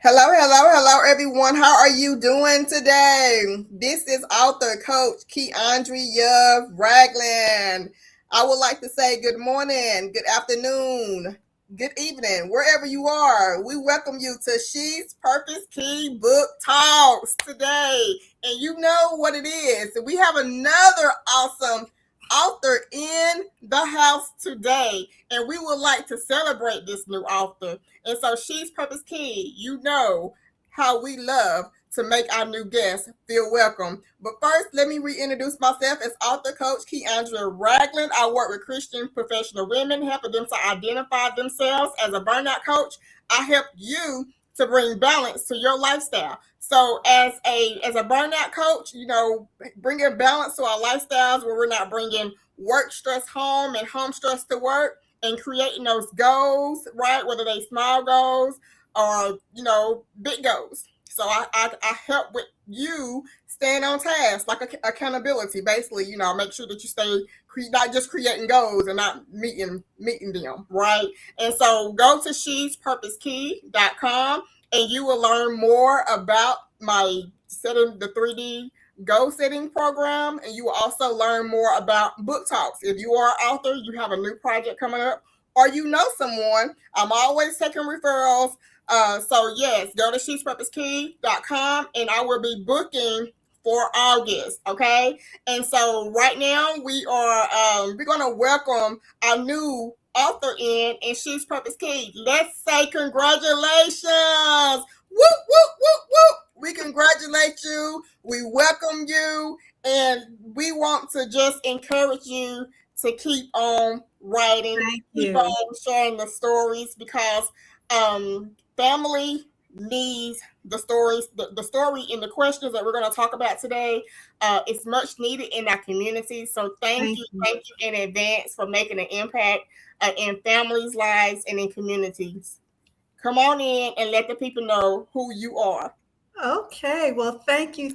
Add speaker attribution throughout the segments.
Speaker 1: Hello, everyone. How are you doing today? This is author coach Keandria Ragland. I would like to say good morning, good afternoon, good evening, wherever you are. We welcome you to She's Purposeke Book Talks today. And you know what it is. We have another awesome author in the house today, and we would like to celebrate this new author. And so She's Purpose Key, you know how we love to make our new guests feel welcome. But first, let me reintroduce myself as author coach Keandria Ragland. I work with Christian professional women, helping them to identify themselves as a burnout coach. I help you to bring balance to your lifestyle. So as a burnout coach, bringing balance to our lifestyles where we're not bringing work stress home and home stress to work, and creating those goals, right? Whether they small goals or, big goals. So I help with you staying on task, like accountability, basically, make sure that you stay not just creating goals and not meeting them, right? And so go to shespurposekey.com and you will learn more about my setting the 3D goal setting program, and you will also learn more about book talks. If you are an author, you have a new project coming up, or you know someone, I'm always taking referrals. So yes, go to shespurposekey.com and I will be booking for August. Okay. And so right now we're gonna welcome our new author in, and She's Purpose Key. Let's say congratulations. Whoop, whoop, whoop, whoop. We congratulate you. We welcome you. And we want to just encourage you to keep on writing, keep on sharing the stories, because family needs the stories, the story and the questions that we're going to talk about today. It's much needed in our community. So thank you in advance for making an impact in families' lives and in communities. Come on in and let the people know who you are.
Speaker 2: Okay, well, thank you.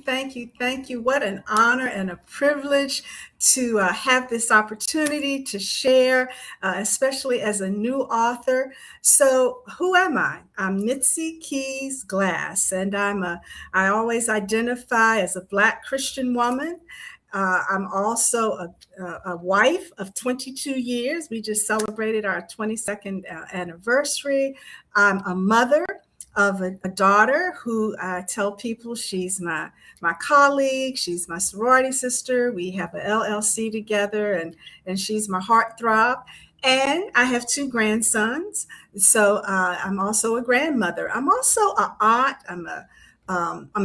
Speaker 2: What an honor and a privilege to have this opportunity to share, especially as a new author. So, who am I? I'm Mitzi Keys Glass, and I always identify as a Black Christian woman. I'm also a wife of 22 years. We just celebrated our 22nd anniversary. I'm a mother of a daughter who I tell people she's my colleague, she's my sorority sister. We have an LLC together, and she's my heartthrob. And I have two grandsons, so I'm also a grandmother. I'm also an aunt. I'm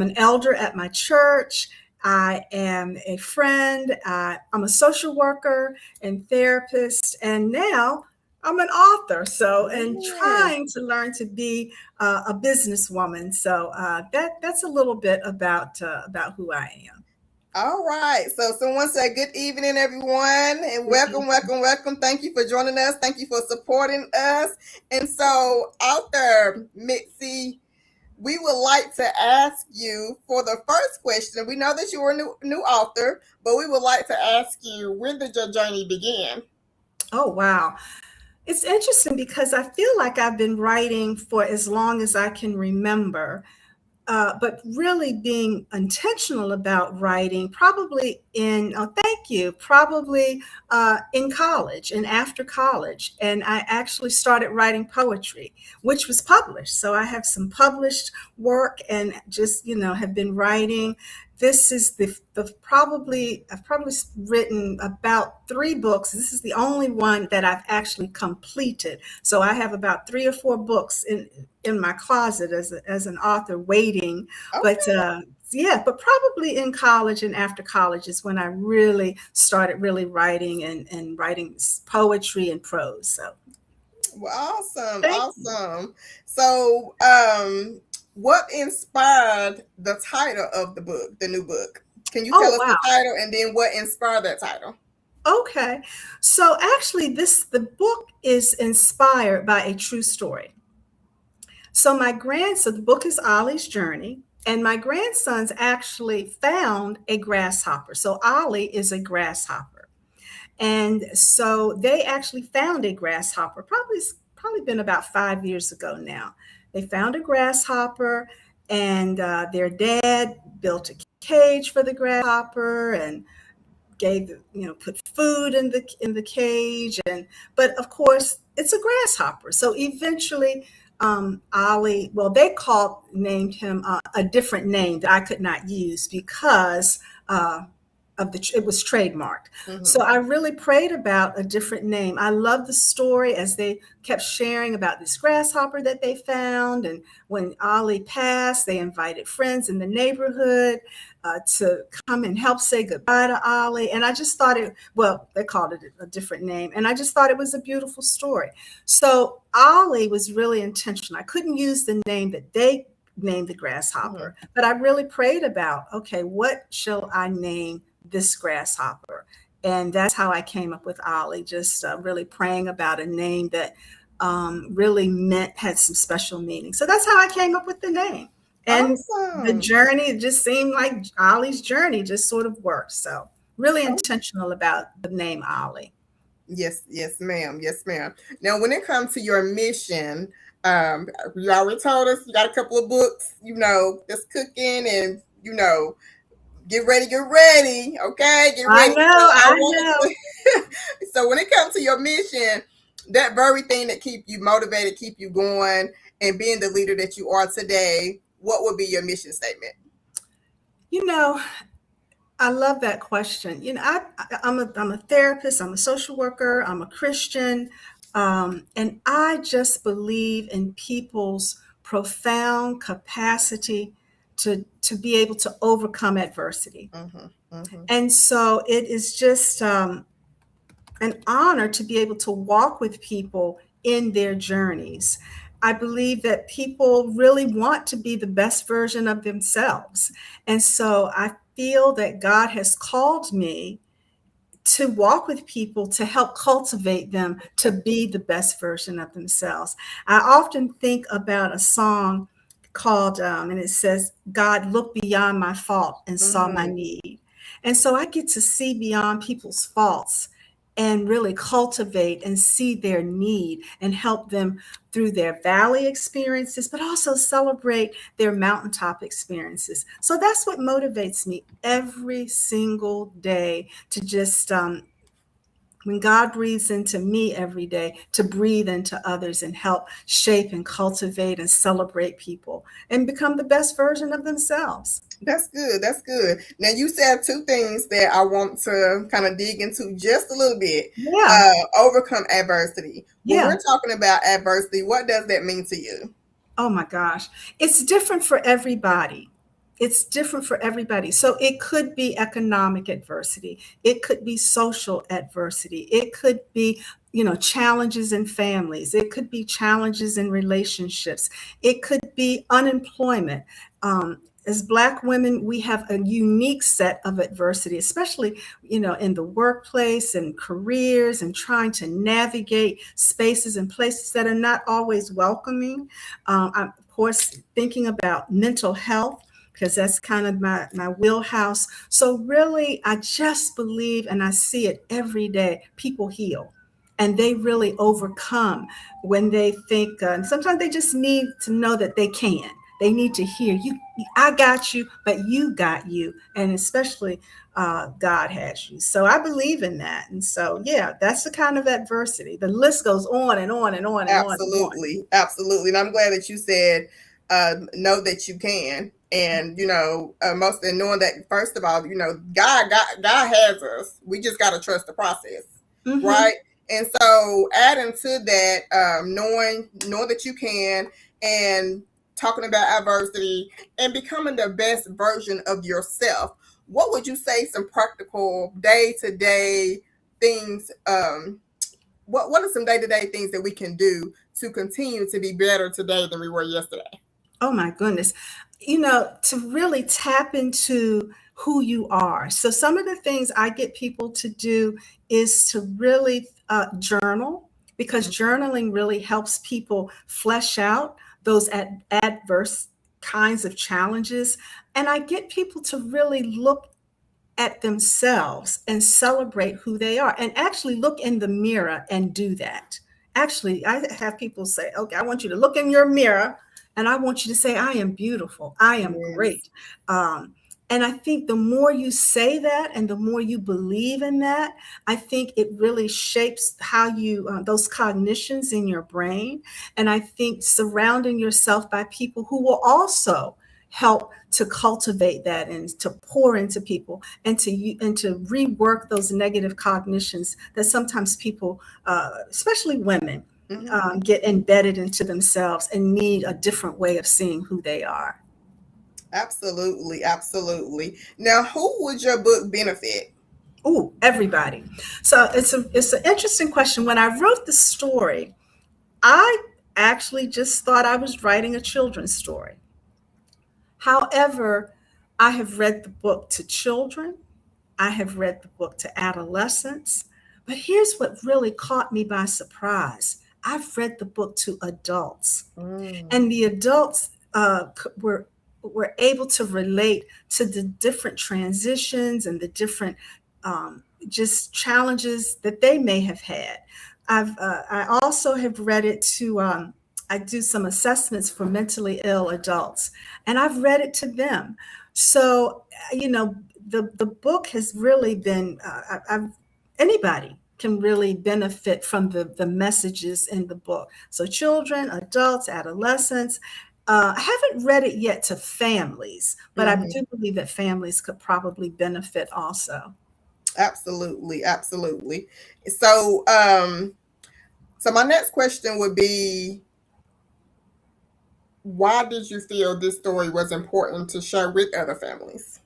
Speaker 2: an elder at my church. I am a friend. I'm a social worker and therapist, and now I'm an author. So, and trying to learn to be a businesswoman. So that's a little bit about who I am.
Speaker 1: All right. So someone said good evening, everyone, and welcome. Thank you for joining us. Thank you for supporting us. And so, author Mitzi, we would like to ask you for the first question. We know that you were a new author, but we would like to ask you, when did your journey begin?
Speaker 2: Oh, wow. It's interesting because I feel like I've been writing for as long as I can remember. But really being intentional about writing, probably probably in college and after college. And I actually started writing poetry, which was published. So I have some published work and just, have been writing. This is I've probably written about 3 books. This is the only one that I've actually completed. So I have about 3 or 4 books in my closet as an author waiting.
Speaker 1: Okay.
Speaker 2: But probably in college and after college is when I really started really writing and writing poetry and prose. So
Speaker 1: Well, awesome. So, what inspired the title of the book, the new book? Can you tell us the title and then what inspired that title?
Speaker 2: Okay. So actually the book is inspired by a true story. So the book is Ollie's journey, and my grandsons actually found a grasshopper. So Ollie is a grasshopper. And so they actually found a grasshopper, probably been about 5 years ago now. They found a grasshopper, and their dad built a cage for the grasshopper and put food in the cage. And but of course it's a grasshopper, so eventually Ollie, well, they called named him a different name that I could not use because it was trademarked. So
Speaker 1: Mm-hmm.
Speaker 2: I really prayed about a different name. I love the story as they kept sharing about this grasshopper that they found. And when Ollie passed, they invited friends in the neighborhood to come and help say goodbye to Ollie. And I just thought they called it a different name. And I just thought it was a beautiful story. So Ollie was really intentional. I couldn't use the name that they named the
Speaker 1: Mm-hmm.
Speaker 2: grasshopper, but I really prayed about, okay, what shall I name this grasshopper? And that's how I came up with Ollie, just really praying about a name that really had some special meaning. So that's how I came up with the name. And the
Speaker 1: Awesome.
Speaker 2: journey, it just seemed like Ollie's journey just sort of worked. So really
Speaker 1: Oh,
Speaker 2: intentional about the name Ollie.
Speaker 1: yes, yes, ma'am. Yes, ma'am. Now, when it comes to your mission, you already told us you got a couple of books, just cooking and, get ready, get ready. Okay, get
Speaker 2: I
Speaker 1: ready. So
Speaker 2: know,
Speaker 1: I
Speaker 2: I
Speaker 1: wanted
Speaker 2: know.
Speaker 1: to. So when it comes to your mission, that very thing that keep you motivated, keep you going, and being the leader that you are today, what would be your mission statement?
Speaker 2: You know, I love that question. I'm a therapist, I'm a social worker, I'm a Christian, and I just believe in people's profound capacity to be able to overcome adversity.
Speaker 1: Mm-hmm, mm-hmm,
Speaker 2: And so it is just an honor to be able to walk with people in their journeys. I believe that people really want to be the best version of themselves. And so I feel that God has called me to walk with people to help cultivate them to be the best version of themselves. I often think about a song called, and it says, God looked beyond my fault and saw my
Speaker 1: mm-hmm.
Speaker 2: need. And so I get to see beyond people's faults and really cultivate and see their need and help them through their valley experiences, but also celebrate their mountaintop experiences. So that's what motivates me every single day to just, when God breathes into me every day, to breathe into others and help shape and cultivate and celebrate people and become the best version of themselves.
Speaker 1: That's good. That's good. Now you said two things that I want to kind of dig into just a little bit.
Speaker 2: Yeah,
Speaker 1: Overcome adversity. When
Speaker 2: yeah.
Speaker 1: we're talking about adversity, what does that mean to you?
Speaker 2: Oh my gosh. It's different for everybody. It's different for everybody. So it could be economic adversity. It could be social adversity. It could be, challenges in families. It could be challenges in relationships. It could be unemployment. As Black women, we have a unique set of adversity, especially, in the workplace and careers and trying to navigate spaces and places that are not always welcoming. I'm, of course, thinking about mental health because that's kind of my wheelhouse. So really, I just believe and I see it every day. People heal and they really overcome when they think, and sometimes they just need to know that they can. They need to hear you. I got you, but you got you, and especially God has you. So I believe in that, and so yeah, that's the kind of adversity. The list goes on and on and on and on and on.
Speaker 1: Absolutely, absolutely. And I'm glad that you said, know that you can, and most and knowing that first of all, God has us. We just got to trust the process,
Speaker 2: Mm-hmm.
Speaker 1: right? And so adding to that, knowing that you can, and talking about adversity and becoming the best version of yourself. What would you say some practical day to day things? What are some day to day things that we can do to continue to be better today than we were yesterday?
Speaker 2: Oh my goodness. To really tap into who you are. So, some of the things I get people to do is to really journal, because journaling really helps people flesh out those adverse kinds of challenges. And I get people to really look at themselves and celebrate who they are and actually look in the mirror and do that Actually, I have people say, okay, I want you to look in your mirror and I want you to say, I am beautiful. I am
Speaker 1: Yes.
Speaker 2: great. Um, and I think the more you say that and the more you believe in that, I think it really shapes how you, those cognitions in your brain. And I think surrounding yourself by people who will also help to cultivate that and to pour into people and to rework those negative cognitions that sometimes people, especially women,
Speaker 1: Hmm.
Speaker 2: get embedded into themselves and need a different way of seeing who they are.
Speaker 1: Absolutely, absolutely. Now, who would your book benefit?
Speaker 2: Ooh, everybody. So it's an interesting question. When I wrote the story, I actually just thought I was writing a children's story. However, I have read the book to children. I have read the book to adolescents. But here's what really caught me by surprise. I've read the book to adults.
Speaker 1: Mm,
Speaker 2: And the adults were able to relate to the different transitions and the different just challenges that they may have had. I also have read it to I do some assessments for mentally ill adults, and I've read it to them. So the book has really been anybody can really benefit from the messages in the book. So children, adults, adolescents. I haven't read it yet to families, but I
Speaker 1: hmm.
Speaker 2: do believe that families could probably benefit also.
Speaker 1: Absolutely, absolutely. So, so my next question would be, why did you feel this story was important to share with other families?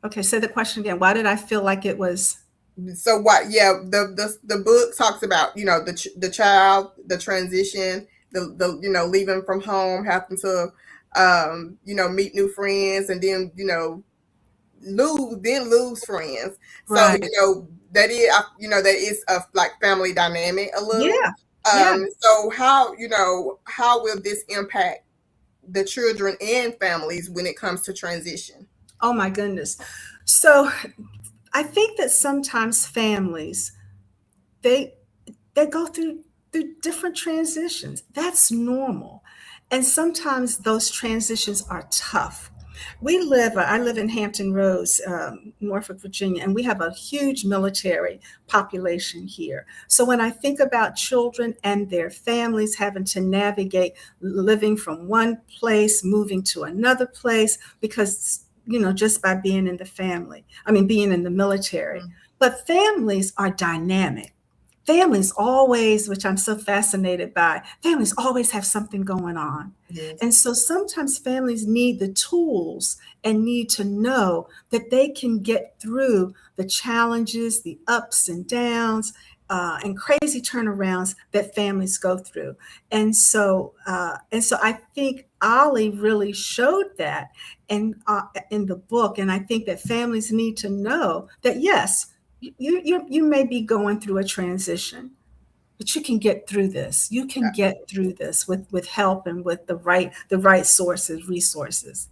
Speaker 2: Okay, say the question again. Why did I feel like it was?
Speaker 1: So what? Yeah, the book talks about, the child, the transition, the leaving from home, having to meet new friends, and then lose friends. So
Speaker 2: Right.
Speaker 1: that is, that is a like family dynamic a little.
Speaker 2: Yeah. Yeah.
Speaker 1: So how will this impact the children and families when it comes to transition?
Speaker 2: Oh my goodness. So I think that sometimes families they they go through different transitions. That's normal. And sometimes those transitions are tough. I live in Hampton Roads, Norfolk, Virginia, and we have a huge military population here. So when I think about children and their families having to navigate living from one place, moving to another place, because, just by being in the family, I mean, being in the military.
Speaker 1: Mm,
Speaker 2: But families are dynamic. Families always, which I'm so fascinated by, families always have something going on.
Speaker 1: yes.
Speaker 2: And so sometimes families need the tools and need to know that they can get through the challenges, the ups and downs, and crazy turnarounds that families go through. And so I think Ollie really showed that in the book. And I think that families need to know that yes, you may be going through a transition, but you can get through this. You can get through this with help and with the right sources, resources.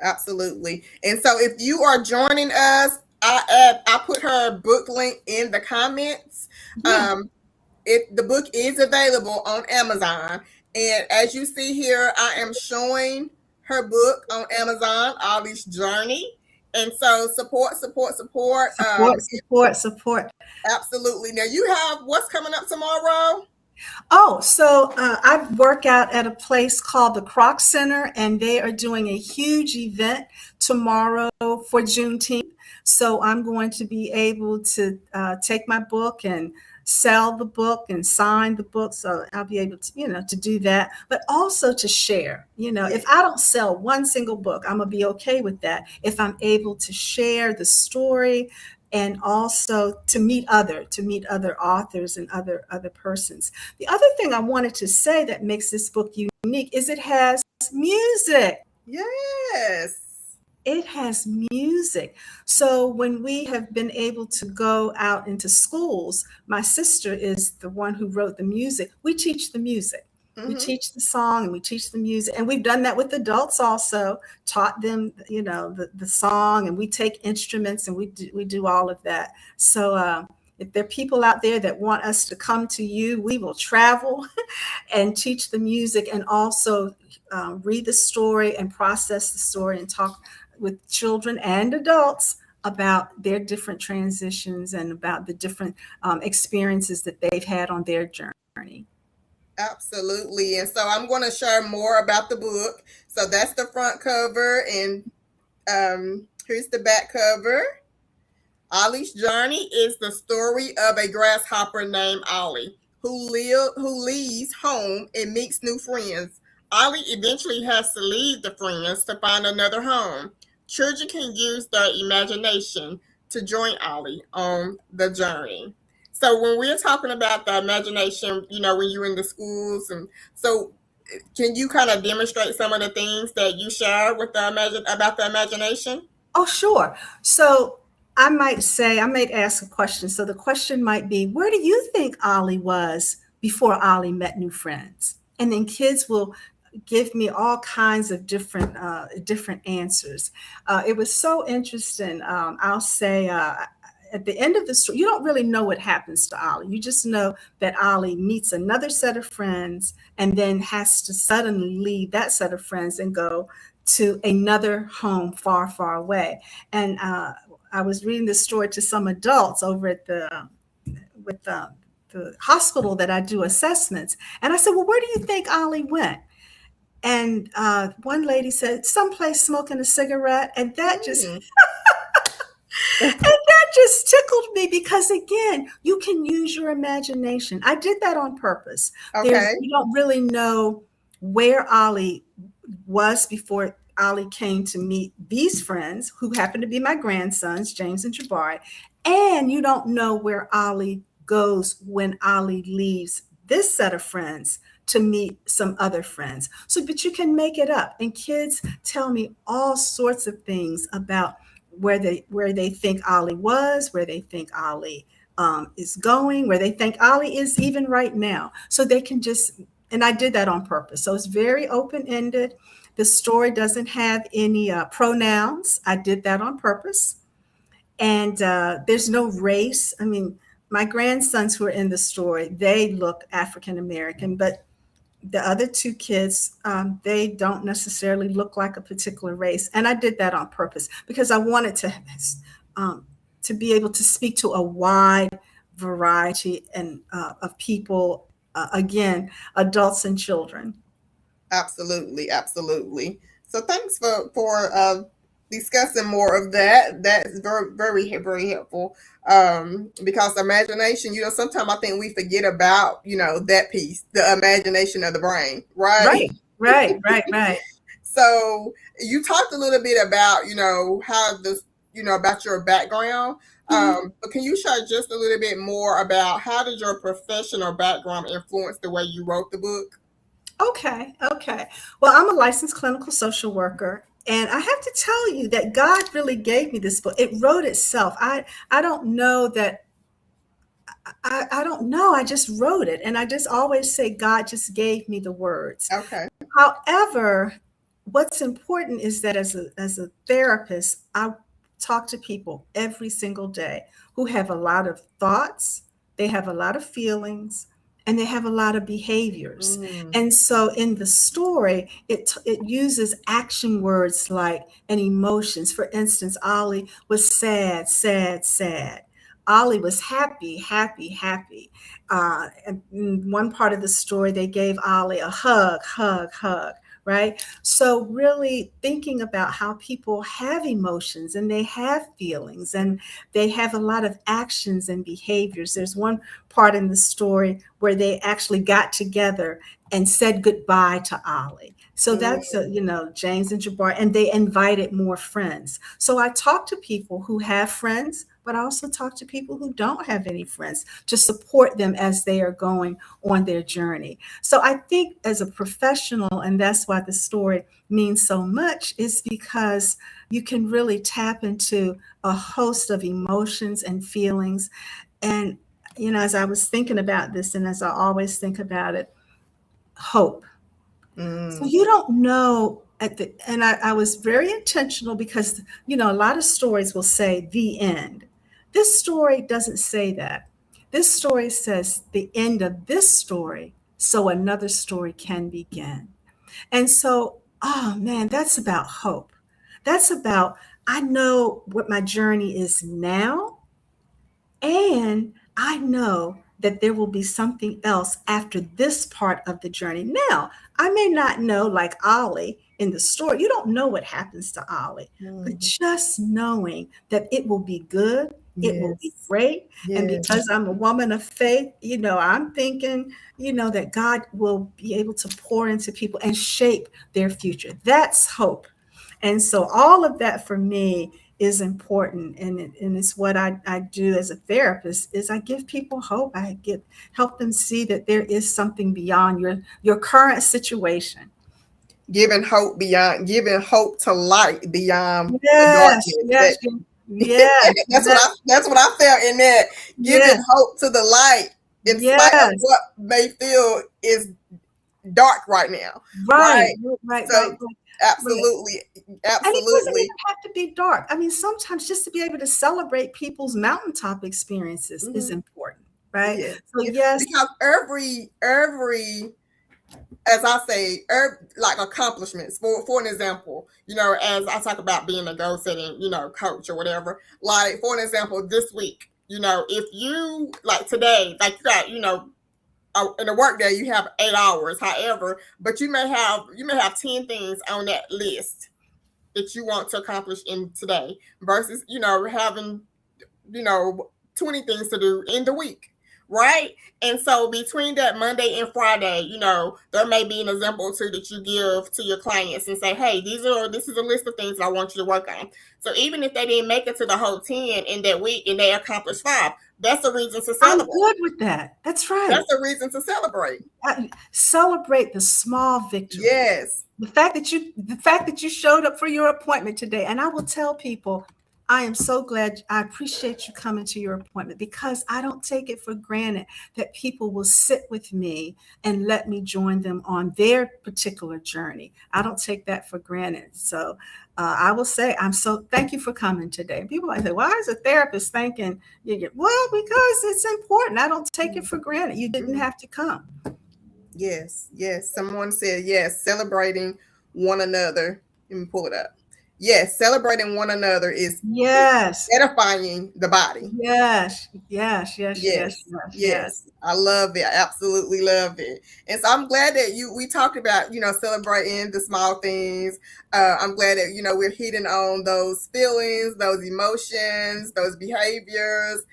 Speaker 1: Absolutely. And so if you are joining us, I put her book link in the comments.
Speaker 2: Yeah.
Speaker 1: The book is available on Amazon. And as you see here, I am showing her book on Amazon, Ollie's Journey. And so support, support, support.
Speaker 2: Support.
Speaker 1: Absolutely. Now you have what's coming up tomorrow?
Speaker 2: Oh, so I work out at a place called the Croc Center, and they are doing a huge event tomorrow for Juneteenth. So I'm going to be able to take my book and sell the book and sign the book. So I'll be able to, to do that, but also to share.
Speaker 1: Yes.
Speaker 2: If I don't sell one single book, I'm gonna be okay with that. If I'm able to share the story and also to meet other authors and other persons. The other thing I wanted to say that makes this book unique is it has music.
Speaker 1: Yes.
Speaker 2: It has music. So when we have been able to go out into schools, my sister is the one who wrote the music. We teach the music. We
Speaker 1: Mm-hmm.
Speaker 2: teach the song and we teach the music. And we've done that with adults also, taught them, the song, and we take instruments and we do all of that. So if there are people out there that want us to come to you, we will travel and teach the music, and also read the story and process the story and talk with children and adults about their different transitions and about the different experiences that they've had on their journey.
Speaker 1: Absolutely. And so I'm going to share more about the book. So that's the front cover, and here's the back cover. Ollie's journey is the story of a grasshopper named Ollie who leaves home and meets new friends. Ollie eventually has to leave the friends to find another home. Children can use their imagination to join Ollie on the journey. So when we're talking about the imagination, when you're in the schools, and so can you kind of demonstrate some of the things that you share with about the imagination?
Speaker 2: Oh, sure. So I might ask a question. So the question might be, where do you think Ollie was before Ollie met new friends? And then kids will give me all kinds of different answers. It was so interesting. I'll say at the end of the story, you don't really know what happens to Ollie. You just know that Ollie meets another set of friends and then has to suddenly leave that set of friends and go to another home far, far away. And I was reading this story to some adults over at the hospital that I do assessments, and I said, "Well, where do you think Ollie went?" And one lady said, "Someplace smoking a cigarette," and that just
Speaker 1: Mm.
Speaker 2: and that just tickled me because again, you can use your imagination. I did that on purpose.
Speaker 1: Okay.
Speaker 2: You don't really know where Ollie was before Ollie came to meet these friends who happen to be my grandsons, James and Jabari. And you don't know where Ollie goes when Ollie leaves this set of friends to meet some other friends. So, but you can make it up. And kids tell me all sorts of things about where they think Ollie was, where they think Ollie is going, where they think Ollie is even right now. So they can just, and I did that on purpose. So it's very open ended. The story doesn't have any pronouns. I did that on purpose. And there's no race. I mean, my grandsons who are in the story, they look African American, but the other two kids, they don't necessarily look like a particular race. And I did that on purpose because I wanted to be able to speak to a wide variety and of people, again, adults and children.
Speaker 1: Absolutely, absolutely. So thanks for discussing more of that. That's very very very helpful. Because imagination, sometimes I think we forget about that piece, the imagination of the brain, right?
Speaker 2: Right, right, right, right.
Speaker 1: So you talked a little bit about how this about your background.
Speaker 2: Mhm.
Speaker 1: But can you share just a little bit more about how did your professional background influence the way you wrote the book?
Speaker 2: Okay, okay. Well, I'm a licensed clinical social worker, and I have to tell you that God really gave me this book. It wrote itself. I don't know that I don't know. I just wrote it, and I just always say God just gave me the words.
Speaker 1: Okay.
Speaker 2: However, what's important is that as a therapist, I talk to people every single day who have a lot of thoughts, they have a lot of feelings, and they have a lot of behaviors.
Speaker 1: Mm.
Speaker 2: And so in the story, it uses action words like and emotions. For instance, Ollie was sad, sad, sad. Ollie was happy, happy, happy. And in one part of the story, they gave Ollie a hug, hug, hug, right? So, really thinking about how people have emotions and they have feelings and they have a lot of actions and behaviors. There's one part in the story where they actually got together and said goodbye to Ollie. So that's,
Speaker 1: Mm.
Speaker 2: James and Jabbar, and they invited more friends. So I talk to people who have friends, but I also talk to people who don't have any friends to support them as they are going on their journey. So I think as a professional, and that's why the story means so much, is because you can really tap into a host of emotions and feelings. And, as I was thinking about this, and as I always think about it, hope. So
Speaker 1: Mm.
Speaker 2: you don't know and I was very intentional because, a lot of stories will say the end. This story doesn't say that. This story says the end of this story, so another story can begin. And so, oh man, that's about hope. That's about, I know what my journey is now, and I know that there will be something else after this part of the journey. Now, I may not know, like Ollie in the story, you don't know what happens to Ollie, but
Speaker 1: Mhm.
Speaker 2: just knowing that it will be good, it will be
Speaker 1: Yes.
Speaker 2: great. And
Speaker 1: Yes.
Speaker 2: because I'm a woman of faith, I'm thinking, that God will be able to pour into people and shape their future. That's hope. And so all of that for me is important, and it's what I do as a therapist is I give people hope. Help them see that there is something beyond your current situation.
Speaker 1: Giving hope to light beyond the
Speaker 2: Yes,
Speaker 1: darkness.
Speaker 2: yes, yes, yes,
Speaker 1: That's what I felt in that. Giving
Speaker 2: yes,
Speaker 1: hope to the light in spite of
Speaker 2: yes.
Speaker 1: what may feel is dark right now.
Speaker 2: Right,
Speaker 1: Right.
Speaker 2: right, right,
Speaker 1: So
Speaker 2: right, right.
Speaker 1: absolutely,
Speaker 2: And it doesn't
Speaker 1: absolutely.
Speaker 2: even have to be dark. I mean, sometimes just to be able to celebrate people's mountaintop experiences is
Speaker 1: Mhm.
Speaker 2: important, right?
Speaker 1: Yeah.
Speaker 2: So
Speaker 1: Yeah.
Speaker 2: yes,
Speaker 1: Because every as I say, like accomplishments. For an example, as I talk about being a goal setting, coach or whatever. Like for an example, this week, if you like today, like you got, in a work day, you have 8 hours. However, but you may have 10 things on that list that you want to accomplish in today versus having you know 20 things to do in the week, right? And so between that Monday and Friday, there may be an example or two that you give to your clients and say, hey, this is a list of things that I want you to work on. So even if they didn't make it to the whole 10 in that week and they accomplished 5, that's a reason to
Speaker 2: I'm
Speaker 1: celebrate.
Speaker 2: good with that. That's right.
Speaker 1: That's a reason to celebrate.
Speaker 2: Celebrate the small victories.
Speaker 1: Yes.
Speaker 2: The fact that you showed up for your appointment today. And I will tell people, I am so glad. I appreciate you coming to your appointment because I don't take it for granted that people will sit with me and let me join them on their particular journey. I don't take that for granted. So I will say, thank you for coming today. People might say, why is a therapist thanking you? Well, because it's important. I don't take it for granted. You didn't
Speaker 1: Mhm.
Speaker 2: have to come.
Speaker 1: Yes, yes. Someone said yes, celebrating one another. Let me pull it up. Yes, celebrating one another is
Speaker 2: Yes.
Speaker 1: edifying the body.
Speaker 2: Yes, yes, yes, yes,
Speaker 1: Yes,
Speaker 2: yes, yes.
Speaker 1: yes. I love it. I absolutely love it. And so I'm glad that we talked about, celebrating the small things. I'm glad that, we're hitting on those feelings, those emotions, those behaviors.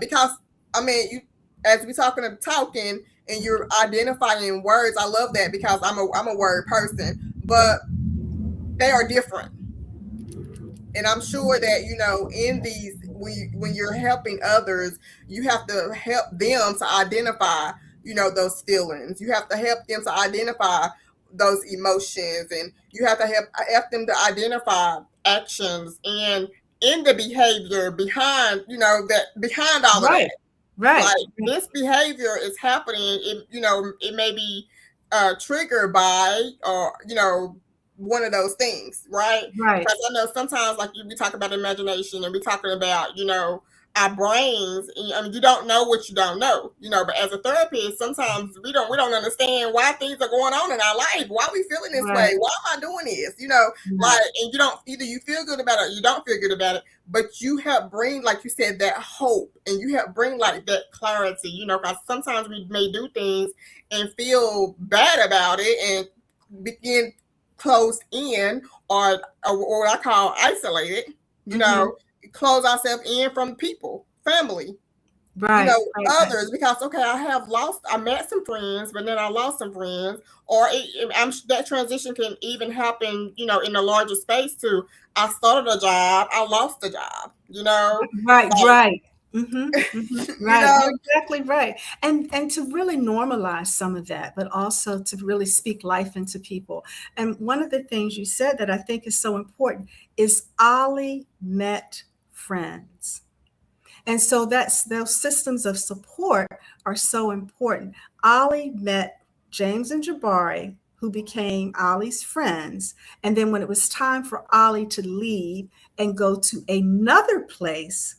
Speaker 1: Because I mean, as we talking and you're identifying words, I love that because I'm a word person, but they are different. And I'm sure that in these, when you're helping others, you have to help them to identify those feelings. You have to help them to identify those emotions, and you have to help them to identify actions and in the behavior behind that behind all of
Speaker 2: Right,
Speaker 1: that.
Speaker 2: right,
Speaker 1: Like this behavior is happening, it may be triggered by or one of those things, right?
Speaker 2: right,
Speaker 1: Because I know sometimes like we talk about imagination and we talking about our brains, and I mean you don't know what you don't know, but as a therapist sometimes we don't understand why things are going on in our life, why we feeling this way,
Speaker 2: right,
Speaker 1: why am I doing this, like,
Speaker 2: right,
Speaker 1: and you don't, either you feel good about it or you don't feel good about it, but you help bring, like you said, that hope, and you help bring like that clarity, because sometimes we may do things and feel bad about it and begin closed in, or what I call isolated, you
Speaker 2: hmm,
Speaker 1: know, close ourselves in from people, family,
Speaker 2: right, right, right,
Speaker 1: others, because okay, I met some friends, but then I lost some friends, or that transition can even happen, in a larger space too. I started a job, I lost a job,
Speaker 2: right,
Speaker 1: like,
Speaker 2: right.
Speaker 1: you
Speaker 2: Right.
Speaker 1: know,
Speaker 2: You're exactly right. And to really normalize some of that, but also to really speak life into people. And one of the things you said that I think is so important is Ollie met friends. And so that's those systems of support are so important. Ollie met James and Jabari, who became Ollie's friends. And then when it was time for Ollie to leave and go to another place,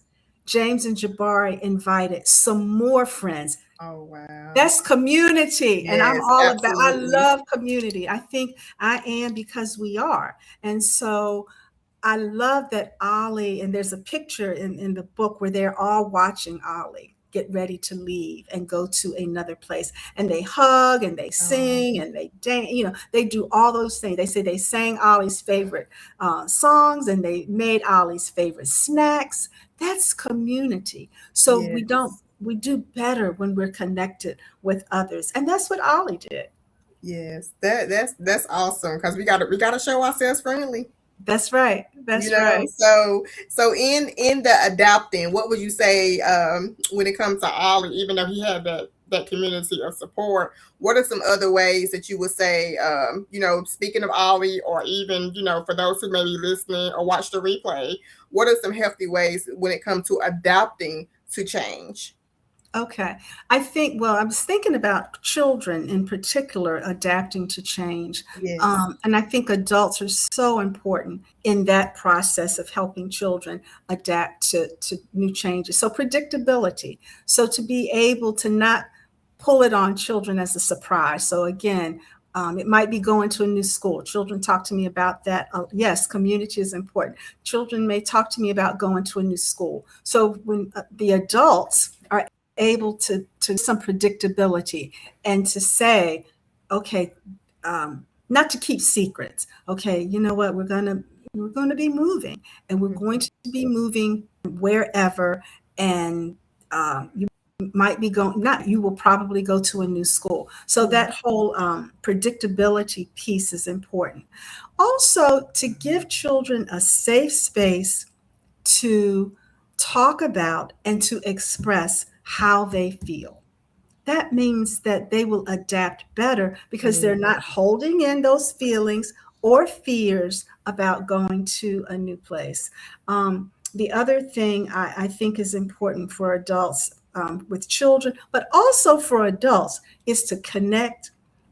Speaker 2: James and Jabari invited some more friends.
Speaker 1: Oh, wow.
Speaker 2: That's community. And I'm
Speaker 1: Yes,
Speaker 2: all about, I
Speaker 1: absolutely.
Speaker 2: love community. I think I am because we are. And so I love that Ollie, and there's a picture in the book where they're all watching Ollie get ready to leave and go to another place. And they hug and they
Speaker 1: Oh,
Speaker 2: sing and they dance, they do all those things. They say they sang Ollie's favorite songs and they made Ollie's favorite snacks. That's community. So
Speaker 1: yes.
Speaker 2: we do better when we're connected with others. And that's what Ollie did.
Speaker 1: Yes. That's awesome because we gotta show ourselves friendly.
Speaker 2: That's right.
Speaker 1: You
Speaker 2: That's
Speaker 1: know,
Speaker 2: right.
Speaker 1: so in the adapting, what would you say when it comes to Ollie, even though he had that community of support, what are some other ways that you would say, speaking of Ollie, or even, for those who may be listening or watch the replay, what are some healthy ways when it comes to adapting to change?
Speaker 2: Okay. I was thinking about children in particular adapting to change.
Speaker 1: Yes.
Speaker 2: And I think adults are so important in that process of helping children adapt to new changes. So, predictability. So, to be able to not pull it on children as a surprise. So, again, it might be going to a new school. Children talk to me about that. Yes, community is important. Children may talk to me about going to a new school. So, when the adults are able to some predictability and to say, okay, not to keep secrets. Okay, you know what? We're going to be moving, and we're going to be moving wherever, and you might be going. Not you will probably go to a new school. So that whole predictability piece is important. Also, to give children a safe space to talk about and to express how they feel. That means that they will adapt better because they're
Speaker 1: Yeah.
Speaker 2: not holding in those feelings or fears about going to a new place. The other thing I think is important for adults with children, but also for adults, is to connect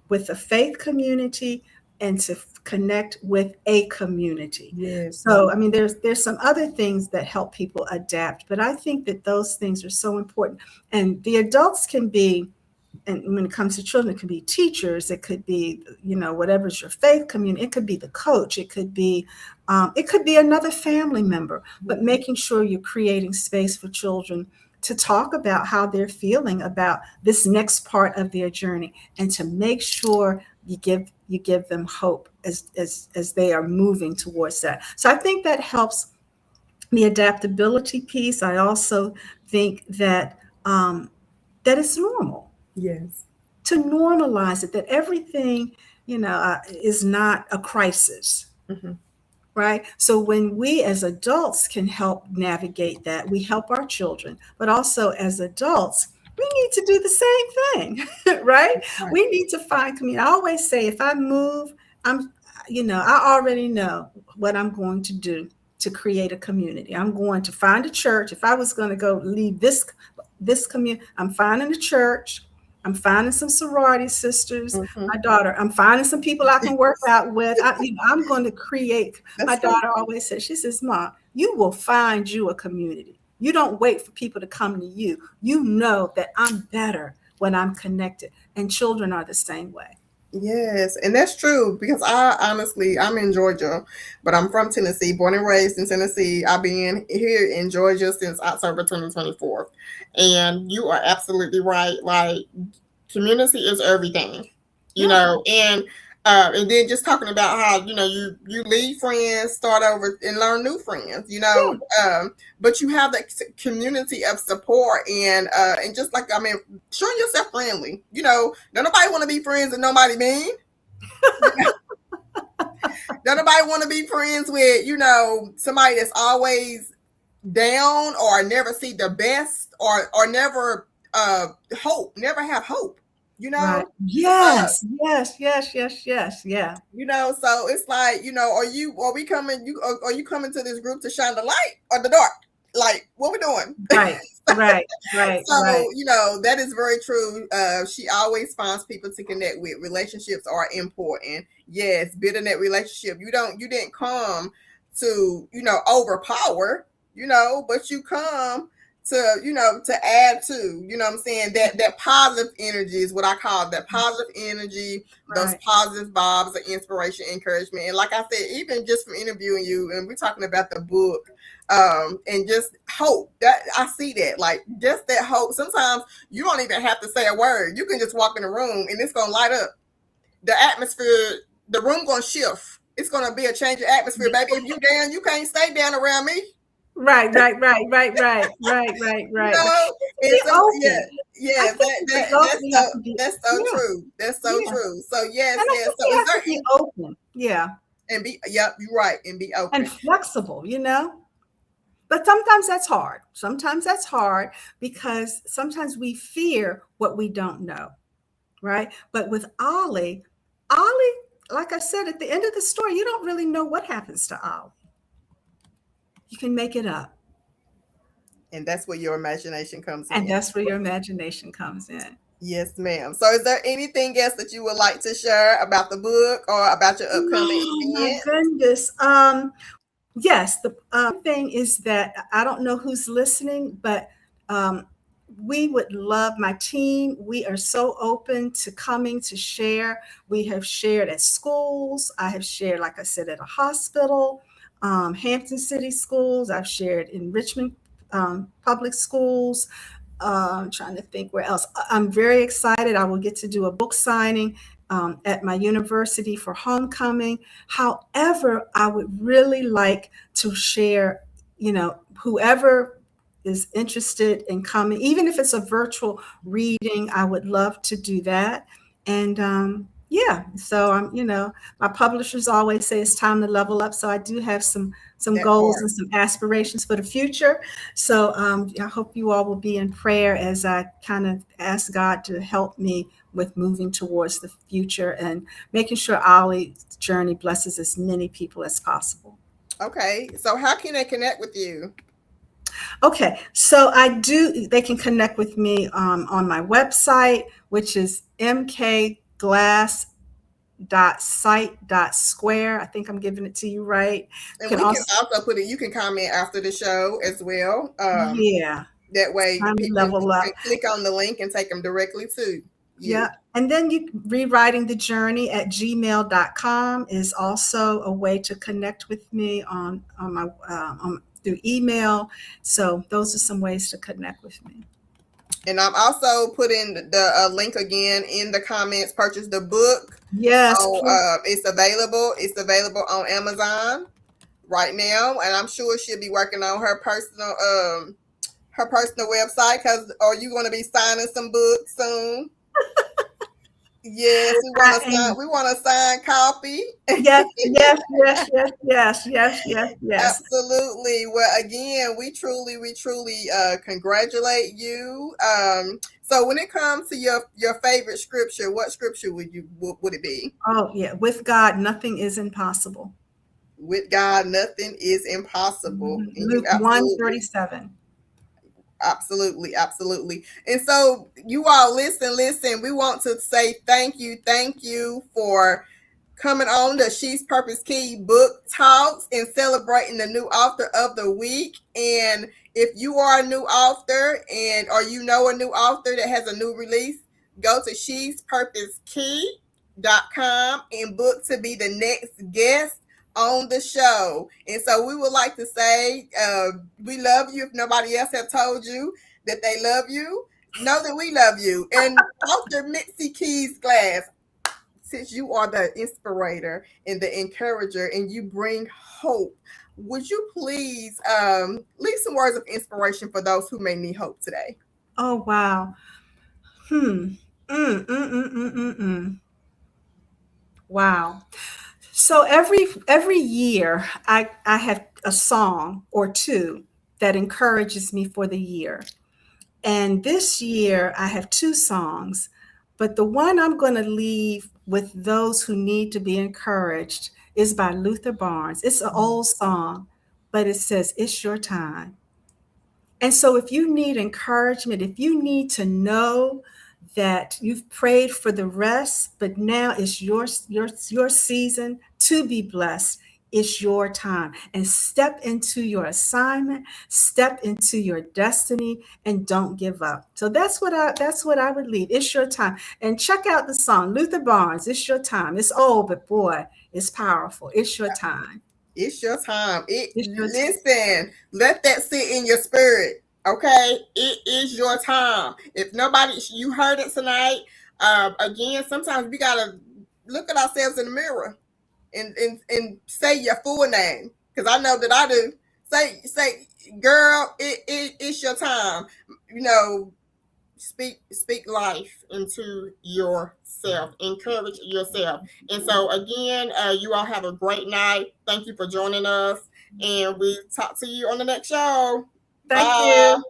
Speaker 2: with the faith community and to connect with a community.
Speaker 1: Yes.
Speaker 2: So, I mean, there's some other things that help people adapt, but I think that those things are so important. And the adults can be, and when it comes to children, it could be teachers, it could be, whatever's your faith community, it could be the coach, it could be another family member, but making sure you're creating space for children to talk about how they're feeling about this next part of their journey, and to make sure you give them hope as they are moving towards that. So I think that helps the adaptability piece. I also think that it's normal
Speaker 1: Yes.
Speaker 2: to normalize it, that everything, is not a crisis,
Speaker 1: Hmm.
Speaker 2: right? So when we as adults can help navigate that, we help our children, but also as adults, we need to do the same thing, right?
Speaker 1: Right.
Speaker 2: We need to find community. I always say, if I move, I'm, I already know what I'm going to do to create a community. I'm going to find a church. If I was going to go leave this community, I'm finding a church. I'm finding some sorority sisters.
Speaker 1: Hmm.
Speaker 2: My daughter, I'm finding some people I can work out with. I'm going to create. My
Speaker 1: That's true.
Speaker 2: daughter always says, she says, Mom, you will find you a community. You don't wait for people to come to you. You know that I'm better when I'm connected. And children are the same way.
Speaker 1: Yes, and that's true because I'm in Georgia, but I'm from Tennessee, born and raised in Tennessee. I've been here in Georgia since October 2024. And you are absolutely right. Like, community is everything,
Speaker 2: Yeah.
Speaker 1: and then just talking about how, you leave friends, start over and learn new friends,
Speaker 2: Yeah.
Speaker 1: but you have that community of support, and just like, I mean, showing yourself friendly, don't nobody want to be friends with nobody mean. Don't nobody want to be friends with, somebody that's always down, or never see the best, or never never have hope, you
Speaker 2: Right.
Speaker 1: know uh
Speaker 2: Yes. Yes. Yes. Yes. Yes. Yeah.
Speaker 1: so it's like, are you coming to this group to shine the light or the dark? Like, what we doing?
Speaker 2: Right. Right. Right.
Speaker 1: So,
Speaker 2: Right.
Speaker 1: that is very true. She always finds people to connect with. Relationships are important. Yes, building that relationship. You didn't come to, overpower, but you come to add to, what I'm saying, that positive energy is what I call that positive energy, those
Speaker 2: Right.
Speaker 1: positive vibes of inspiration, encouragement. And like I said, even just from interviewing you, and we're talking about the book, and just hope, that I see that, like, just that hope. Sometimes you don't even have to say a word. You can just walk in the room and it's gonna light up the atmosphere. The room gonna shift. It's gonna be a change of atmosphere, baby. If you down, you can't stay down around me.
Speaker 2: Right, right, right, right, right, right, right,
Speaker 1: You
Speaker 2: right, right.
Speaker 1: know,
Speaker 2: To
Speaker 1: and
Speaker 2: be
Speaker 1: some, yeah,
Speaker 2: open. I
Speaker 1: yeah,
Speaker 2: think to be open, we have to be,
Speaker 1: that's so
Speaker 2: yeah,
Speaker 1: true. That's so
Speaker 2: yeah.
Speaker 1: true. So yes,
Speaker 2: And I
Speaker 1: yes.
Speaker 2: think
Speaker 1: So
Speaker 2: we
Speaker 1: is
Speaker 2: have
Speaker 1: there
Speaker 2: to be open. Yeah.
Speaker 1: and be, yep, you're right, and be
Speaker 2: And
Speaker 1: open.
Speaker 2: flexible, you know? But sometimes that's hard. Sometimes that's hard because sometimes we fear what we don't know, right? But with Ollie, like I said, at the end of the story, you don't really know what happens to Ollie. You can make it up.
Speaker 1: And that's where your imagination comes
Speaker 2: And
Speaker 1: in.
Speaker 2: that's where your imagination comes in.
Speaker 1: Yes, ma'am. So is there anything else that you would like to share about the book or about your upcoming
Speaker 2: Oh my
Speaker 1: event?
Speaker 2: goodness. Yes, the thing is that I don't know who's listening, but um, we would love my team. We are so open to coming to share. We have shared at schools. I have shared, like I said, at a hospital, Hampton City schools. I've shared in Richmond public schools. I'm trying to think where else. I'm very excited. I will get to do a book signing at my university for homecoming. However, I would really like to share, whoever is interested in coming, even if it's a virtual reading, I would love to do that. And yeah, so my publishers always say it's time to level up. So I do have some
Speaker 1: That
Speaker 2: goals
Speaker 1: part.
Speaker 2: and some aspirations for the future. So I hope you all will be in prayer as I kind of ask God to help me with moving towards the future and making sure Ollie's journey blesses as many people as possible.
Speaker 1: Okay. So how can they connect with you?
Speaker 2: Okay, so they can connect with me on my website, which is mkglass.site.square. I think I'm giving it to you right. You
Speaker 1: And
Speaker 2: can
Speaker 1: we can
Speaker 2: also,
Speaker 1: also put it, you can comment after the show as well.
Speaker 2: yeah,
Speaker 1: That
Speaker 2: it's
Speaker 1: way
Speaker 2: time to
Speaker 1: people
Speaker 2: level
Speaker 1: can
Speaker 2: up.
Speaker 1: click on the link and take them directly to
Speaker 2: Yeah.
Speaker 1: you.
Speaker 2: And then rewriting the journey at gmail.com is also a way to connect with me on my through email. So those are some ways to connect with me.
Speaker 1: And I'm also putting the link again in the comments. Purchase the book.
Speaker 2: Yes,
Speaker 1: So
Speaker 2: please.
Speaker 1: it's available. It's available on Amazon right now, and I'm sure she'll be working on her personal website. Because are you going to be signing some books soon? Yes, we want
Speaker 2: I
Speaker 1: to sign.
Speaker 2: am.
Speaker 1: We want to sign copy.
Speaker 2: Yes, yes, yes, yes, yes, yes, yes, yes.
Speaker 1: Absolutely. Well, again, we truly congratulate you. So when it comes to your favorite scripture, what scripture would it be?
Speaker 2: Oh, yeah. With God, nothing is impossible.
Speaker 1: With God, nothing is impossible, and you
Speaker 2: Luke 1:37.
Speaker 1: absolutely. And so you all listen. We want to say thank you for coming on the She's Purpose Key book talks and celebrating the new author of the week. And if you are a new author or you know a new author that has a new release, go to she'spurposekey.com and book to be the next guest on the show. And so we would like to say we love you. If nobody else have told you that they love you, know that we love you. And Author Mitzi Keys Glass, since you are the inspirator and the encourager and you bring hope, would you please leave some words of inspiration for those who may need hope today?
Speaker 2: Oh, wow. Hmm. Wow. So every year I have a song or two that encourages me for the year. And this year I have two songs, but the one I'm going to leave with those who need to be encouraged is by Luther Barnes. It's an old song, but it says it's your time. And so, if you need encouragement, if you need to know that you've prayed for the rest, but now it's your season to be blessed, It's your time. And step into your assignment, step into your destiny, and don't give up. So that's what I would leave. It's your time. And check out the song, Luther Barnes, It's Your Time. It's old, but boy, it's powerful. It's your time.
Speaker 1: It's your time.
Speaker 2: It's your time.
Speaker 1: Listen, let that sit in your spirit. Okay, it is your time. If nobody, you heard it tonight. Again, sometimes we gotta look at ourselves in the mirror and say your full name, because I know that I do. Say, girl, it's your time. You know, speak life into yourself, encourage yourself. And so again, you all have a great night. Thank you for joining us, and we talk to you on the next show.
Speaker 2: Thank
Speaker 1: Bye.
Speaker 2: you.